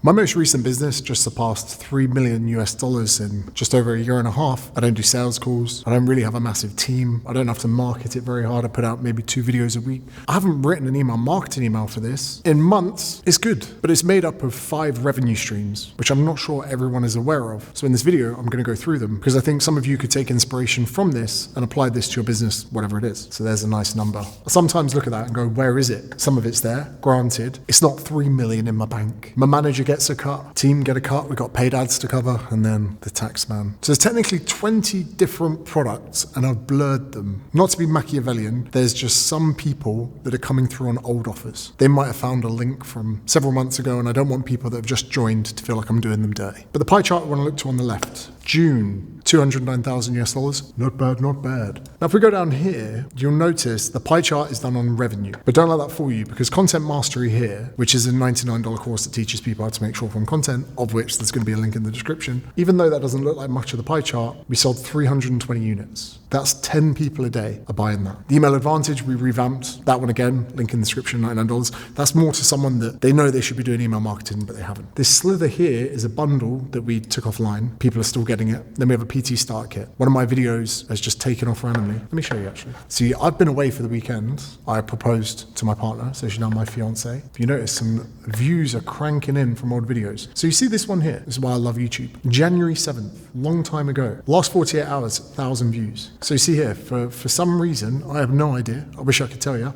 My most recent business just surpassed 3 million US dollars in just over a year and a half. I don't do sales calls. I don't really have a massive team. I don't have to market it very hard. I put out maybe 2 videos a week. I haven't written an marketing email for this in months. It's good, but it's made up of 5 revenue streams, which I'm not sure everyone is aware of. So in this video, I'm going to go through them because I think some of you could take inspiration from this and apply this to your business, whatever it is. So there's a nice number. I sometimes look at that and go, where is it? Some of it's there. Granted, it's not 3 million in my bank. My manager gets a cut, team get a cut, we've got paid ads to cover, and then the tax man. So there's technically 20 different products and I've blurred them. Not to be Machiavellian, there's just some people that are coming through on old offers. They might have found a link from several months ago and I don't want people that have just joined to feel like I'm doing them dirty. But the pie chart I want to look to on the left, June, 209,000 US dollars. Not bad, not bad. Now, if we go down here, you'll notice the pie chart is done on revenue. But don't let that fool you because Content Mastery here, which is a $99 course that teaches people how to make short form content, of which there's going to be a link in the description. Even though that doesn't look like much of the pie chart, we sold 320 units. That's 10 people a day are buying that. The Email Advantage, we revamped that one again, link in the description, $99. That's more to someone that they know they should be doing email marketing, but they haven't. This slither here is a bundle that we took offline. People are still getting it. Then we have a PT start kit. One of my videos has just taken off randomly. Let me show you actually. See, I've been away for the weekend. I proposed to my partner, so she's now my fiance. If you notice, some views are cranking in from old videos. So you see this one here. This is why I love YouTube. January 7th, long time ago. Last 48 hours, 1,000 views. So you see here, for some reason, I have no idea. I wish I could tell you.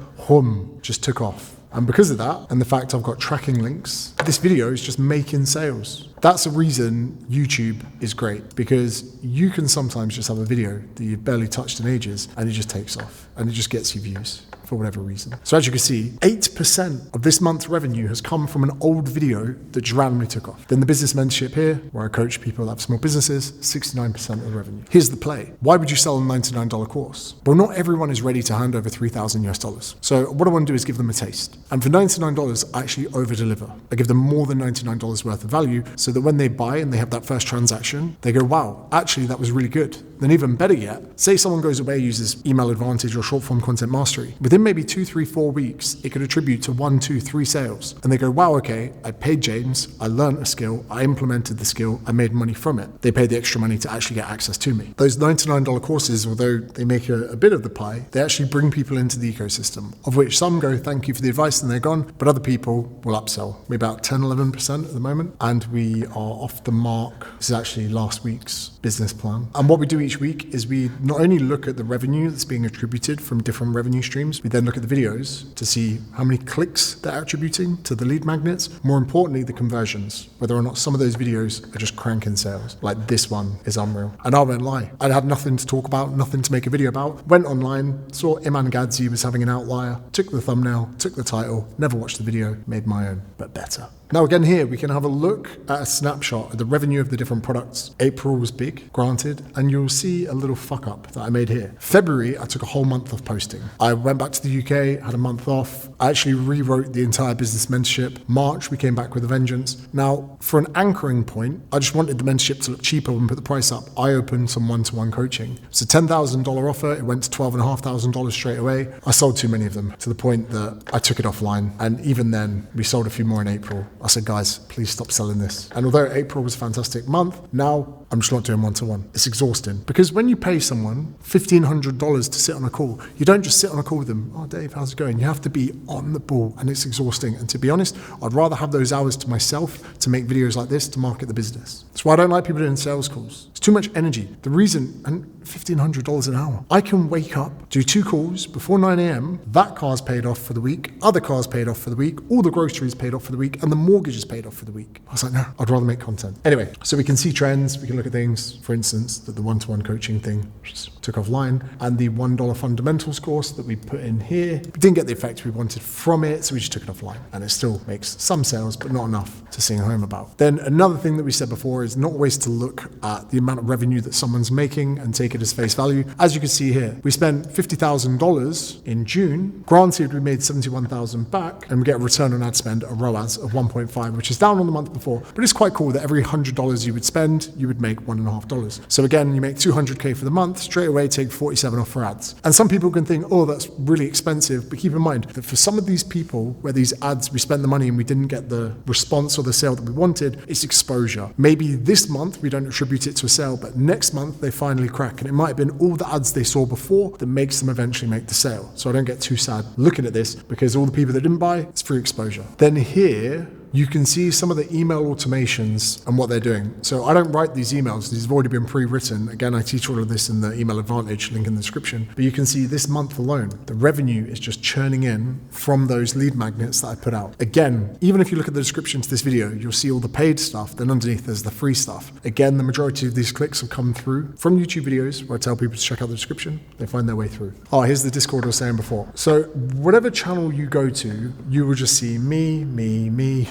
Just took off. And because of that, and the fact I've got tracking links, this video is just making sales. That's a reason YouTube is great, because you can sometimes just have a video that you've barely touched in ages and it just takes off and it just gets you views for whatever reason. So as you can see, 8% of this month's revenue has come from an old video that just randomly took off. Then the business mentorship here, where I coach people that have small businesses, 69% of the revenue. Here's the play. Why would you sell a $99 course? Well, not everyone is ready to hand over 3,000 US dollars. So what I want to do is give them a taste. And for $99, I actually over deliver. I give them more than $99 worth of value so that when they buy and they have that first transaction, they go, wow, actually that was really good. Then even better yet, say someone goes away, uses Email Advantage or short form content mastery. Within maybe 2, 3, 4 weeks, it could attribute to 1, 2, 3 sales. And they go, wow, okay, I paid James, I learned a skill, I implemented the skill, I made money from it. They paid the extra money to actually get access to me. Those $99 courses, although they make a bit of the pie, they actually bring people into the ecosystem, of which some go, thank you for the advice, and they're gone, but other people will upsell. We're about 10, 11% at the moment, and we are off the mark. This is actually last week's business plan. And what we do each week is we not only look at the revenue that's being attributed from different revenue streams, we then look at the videos to see how many clicks they're attributing to the lead magnets. More importantly, the conversions, whether or not some of those videos are just cranking sales. Like this one is unreal. And I won't lie, I had nothing to talk about, nothing to make a video about. Went online, saw Iman Gadzi was having an outlier, took the thumbnail, took the title, never watched the video, made my own, but better. Now again here, we can have a look at a snapshot of the revenue of the different products. April was big, granted, and you'll see a little fuck up that I made here. February, I took a whole month of posting. I went back to the UK, had a month off. I actually rewrote the entire business mentorship. March, we came back with a vengeance. Now, for an anchoring point, I just wanted the mentorship to look cheaper and put the price up. I opened some one-to-one coaching. It's a $10,000 offer. It went to $12,500 straight away. I sold too many of them to the point that I took it offline. And even then, we sold a few more in April. I said, guys, please stop selling this. And although April was a fantastic month, now I'm just not doing one-to-one. It's exhausting. Because when you pay someone $1,500 to sit on a call, you don't just sit on a call with them, oh, Dave, how's it going? You have to be on the ball, and it's exhausting. And to be honest, I'd rather have those hours to myself to make videos like this to market the business. That's why I don't like people doing sales calls. It's too much energy. The reason, and $1,500 an hour. I can wake up, do 2 calls before 9 a.m. That car's paid off for the week. Other cars paid off for the week. All the groceries paid off for the week. And the mortgage is paid off for the week. I was like, no, I'd rather make content. Anyway, so we can see trends. We can look at things. For instance, that the one-to-one coaching thing just took offline. And the $1 fundamentals course that we put in here, we didn't get the effect we wanted from it. So we just took it offline. And it still makes some sales, but not enough to sing home about. Then another thing that we said before is not always to look at the amount of revenue that someone's making and take it it as face value. As you can see here, we spent $50,000 in June. Granted, we made 71,000 back, and we get a return on ad spend, a ROAS of 1.5, which is down on the month before, but it's quite cool that every $100 you would spend, you would make $1.5. So again, you make 200K for the month, straight away take 47 off for ads. And some people can think, oh, that's really expensive, but keep in mind that for some of these people where these ads, we spent the money and we didn't get the response or the sale that we wanted, it's exposure. Maybe this month we don't attribute it to a sale, but next month they finally crack, and it might have been all the ads they saw before that makes them eventually make the sale. So I don't get too sad looking at this, because all the people that didn't buy, it's free exposure. Then here, you can see some of the email automations and what they're doing. So I don't write these emails. These have already been pre-written. Again, I teach all of this in the Email Advantage, link in the description. But you can see this month alone, the revenue is just churning in from those lead magnets that I put out. Again, even if you look at the description to this video, you'll see all the paid stuff. Then underneath there's the free stuff. Again, the majority of these clicks have come through from YouTube videos where I tell people to check out the description. They find their way through. Oh, here's the Discord I was saying before. So whatever channel you go to, you will just see me.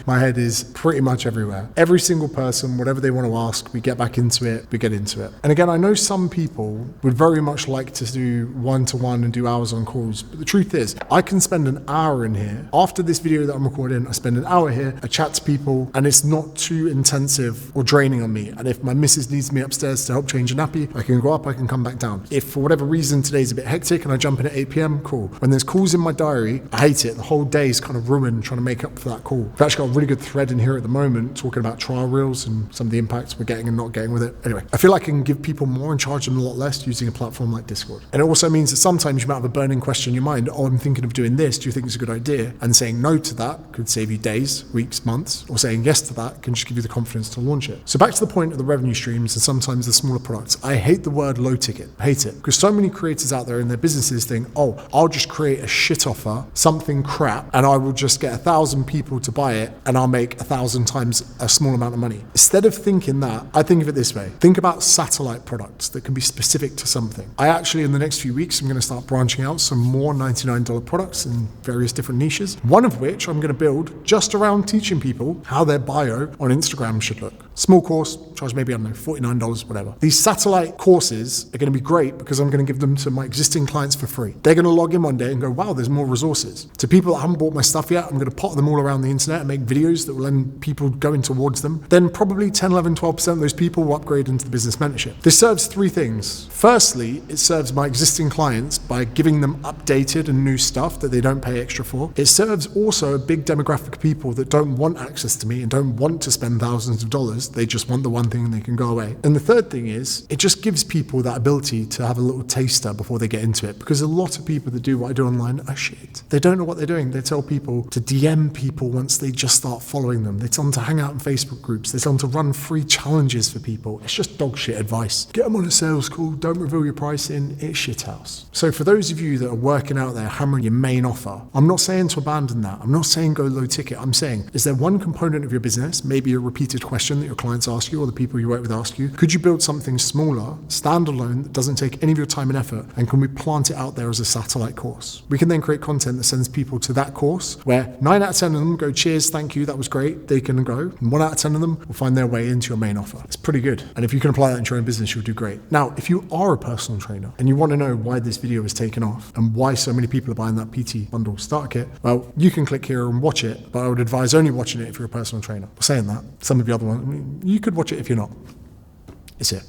My head is pretty much everywhere. Every single person, whatever they want to ask, we get back into it, we get into it. And again, I know some people would very much like to do one-to-one and do hours on calls, but the truth is, I can spend an hour in here. After this video that I'm recording, I spend an hour here, I chat to people, and it's not too intensive or draining on me. And if my missus needs me upstairs to help change a nappy, I can go up, I can come back down. If for whatever reason today's a bit hectic and I jump in at 8 p.m, cool. When there's calls in my diary, I hate it. The whole day is kind of ruined trying to make up for that call. I've actually got a really good thread in here at the moment talking about trial reels and some of the impacts we're getting and not getting with it. Anyway, I feel like I can give people more and charge them a lot less using a platform like Discord. And it also means that sometimes you might have a burning question in your mind, oh, I'm thinking of doing this, do you think it's a good idea? And saying no to that could save you days, weeks, months, or saying yes to that can just give you the confidence to launch it. So back to the point of the revenue streams and sometimes the smaller products. I hate the word low ticket. I hate it because so many creators out there in their businesses think, oh, I'll just create a shit offer, something crap, and I will just get 1,000 people to buy it and I'll make 1,000 times a small amount of money. Instead of thinking that, I think of it this way. Think about satellite products that can be specific to something. I actually, in the next few weeks, I'm going to start branching out some more $99 products in various different niches, one of which I'm going to build just around teaching people how their bio on Instagram should look. Small course, charge maybe, I don't know, $49, whatever. These satellite courses are going to be great because I'm going to give them to my existing clients for free. They're going to log in one day and go, wow, there's more resources. To people that haven't bought my stuff yet, I'm going to pot them all around the internet and make videos that will end people going towards them. Then probably 10, 11, 12% of those people will upgrade into the business mentorship. This serves three things. Firstly, it serves my existing clients by giving them updated and new stuff that they don't pay extra for. It serves also a big demographic of people that don't want access to me and don't want to spend thousands of dollars. They just want the one thing and they can go away. And the third thing is, it just gives people that ability to have a little taster before they get into it. Because a lot of people that do what I do online are shit. They don't know what they're doing. They tell people to DM people once they just start following them. They tell them to hang out in Facebook groups. They tell them to run free challenges for people. It's just dog shit advice. Get them on a sales call. Don't reveal your pricing. It's shit house. So for those of you that are working out there, hammering your main offer, I'm not saying to abandon that. I'm not saying go low ticket. I'm saying, is there one component of your business, maybe a repeated question that your clients ask you or the people you work with ask you, could you build something smaller, standalone, that doesn't take any of your time and effort, and can we plant it out there as a satellite course? We can then create content that sends people to that course where 9 out of 10 of them go, cheers, thank you, that was great, they can go, and 1 out of 10 of them will find their way into your main offer. It's pretty good. And if you can apply that into your own business, you'll do great. Now, if you are a personal trainer and you want to know why this video is taken off and why so many people are buying that PT bundle starter kit, well, you can click here and watch it, but I would advise only watching it if you're a personal trainer. Saying that, some of the other ones, you could watch it if you're not. It's it.